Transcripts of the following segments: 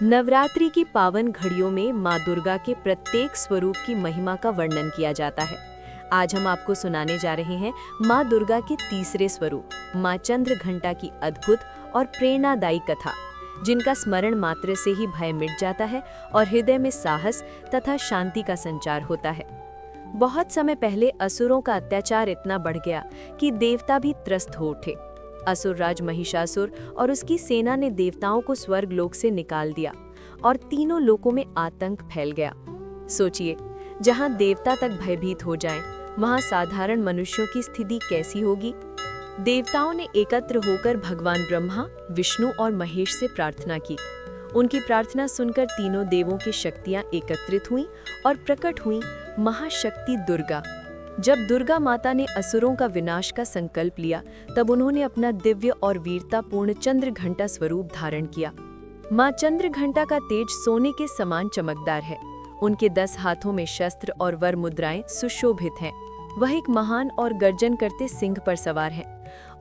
नवरात्रि की पावन घड़ियों में माँ दुर्गा के प्रत्येक स्वरूप की महिमा का वर्णन किया जाता है। आज हम आपको सुनाने जा रहे हैं माँ दुर्गा के तीसरे स्वरूप माँ चंद्रघंटा की अद्भुत और प्रेरणादायी कथा, जिनका स्मरण मात्र से ही भय मिट जाता है और हृदय में साहस तथा शांति का संचार होता है। बहुत समय पहले असुरों का अत्याचार इतना बढ़ गया कि देवता भी त्रस्त हो उठे। असुर राज महिषासुर और उसकी सेना ने देवताओं को स्वर्ग लोक से निकाल दिया और तीनों लोकों में आतंक फैल गया। सोचिए, जहां देवता तक भयभीत हो जाएं, वहां साधारण मनुष्यों की स्थिति कैसी होगी। देवताओं ने एकत्र होकर भगवान ब्रह्मा, विष्णु और महेश से प्रार्थना की। उनकी प्रार्थना सुनकर तीनों देवों की शक्तियां एकत्रित हुईं और प्रकट हुईं महाशक्ति दुर्गा। जब दुर्गा माता ने असुरों का विनाश का संकल्प लिया, तब उन्होंने अपना दिव्य और वीरतापूर्ण चंद्रघंटा स्वरूप धारण किया। माँ चंद्रघंटा का तेज सोने के समान चमकदार है। उनके 10 हाथों में शस्त्र और वर मुद्राएं सुशोभित हैं। वह एक महान और गर्जन करते सिंह पर सवार हैं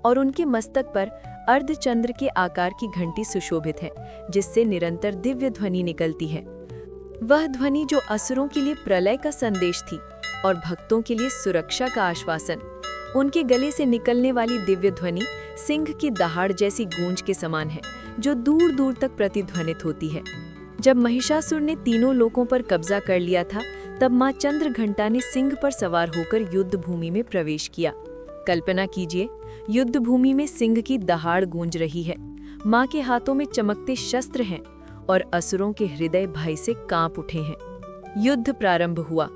और उनके मस्तक पर अर्धचंद्र के आकार की घंटी सुशोभित है, जिससे निरंतर दिव्य ध्वनि निकलती है। वह ध्वनि जो असुरों के लिए प्रलय का संदेश थी और भक्तों के लिए सुरक्षा का आश्वासन। उनके गले से निकलने वाली दिव्य ध्वनि सिंह की दहाड़ जैसी गूंज के समान है, जो दूर दूर तक प्रतिध्वनित होती है। जब महिषासुर ने तीनों लोकों पर कब्जा कर लिया था, तब माँ चंद्रघंटा ने सिंह पर सवार होकर युद्ध भूमि में प्रवेश किया। कल्पना कीजिए, युद्ध भूमि में सिंह की दहाड़ गूंज रही है, माँ के हाथों में चमकते शस्त्र हैं और असुरों के हृदय भय से कांप उठे हैं। युद्ध प्रारंभ हुआ।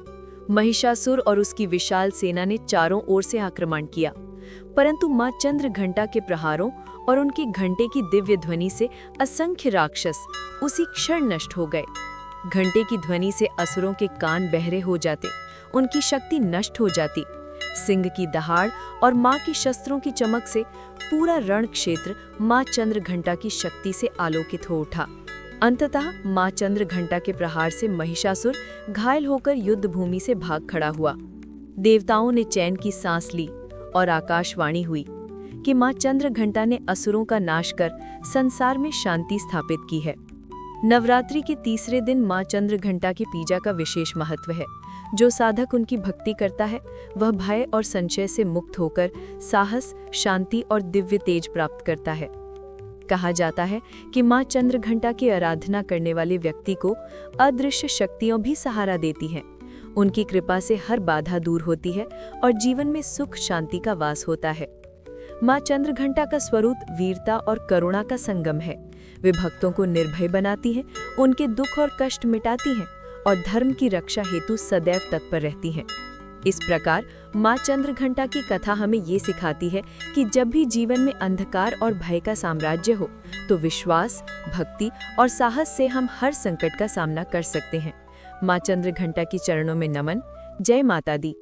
महिषासुर और उसकी विशाल सेना ने चारों ओर से आक्रमण किया, परंतु माँ चंद्रघंटा के प्रहारों और उनके घंटे की दिव्य ध्वनि से असंख्य राक्षस उसी क्षण नष्ट हो गए। घंटे की ध्वनि से असुरों के कान बहरे हो जाते, उनकी शक्ति नष्ट हो जाती। सिंह की दहाड़ और माँ की शस्त्रों की चमक से पूरा रण क्षेत्र माँ चंद्रघंटा की शक्ति से आलोकित हो उठा। अंततः माँ चंद्रघंटा के प्रहार से महिषासुर घायल होकर युद्ध भूमि से भाग खड़ा हुआ। देवताओं ने चैन की सांस ली और आकाशवाणी हुई कि माँ चंद्रघंटा ने असुरों का नाश कर संसार में शांति स्थापित की है। नवरात्रि के तीसरे दिन माँ चंद्रघंटा की पूजा का विशेष महत्व है। जो साधक उनकी भक्ति करता है, वह भय और संशय से मुक्त होकर साहस, शांति और दिव्य तेज प्राप्त करता है। कहा जाता है कि माँ चंद्रघंटा की आराधना करने वाले व्यक्ति को अदृश्य शक्तियां भी सहारा देती हैं। उनकी कृपा से हर बाधा दूर होती है और जीवन में सुख शांति का वास होता है। माँ चंद्रघंटा का स्वरूप वीरता और करुणा का संगम है। वे भक्तों को निर्भय बनाती हैं, उनके दुख और कष्ट मिटाती हैं और धर्म की रक्षा हेतु सदैव तत्पर रहती हैं। इस प्रकार माँ चंद्रघंटा की कथा हमें ये सिखाती है कि जब भी जीवन में अंधकार और भय का साम्राज्य हो, तो विश्वास, भक्ति और साहस से हम हर संकट का सामना कर सकते हैं। माँ चंद्रघंटा की चरणों में नमन। जय माता दी।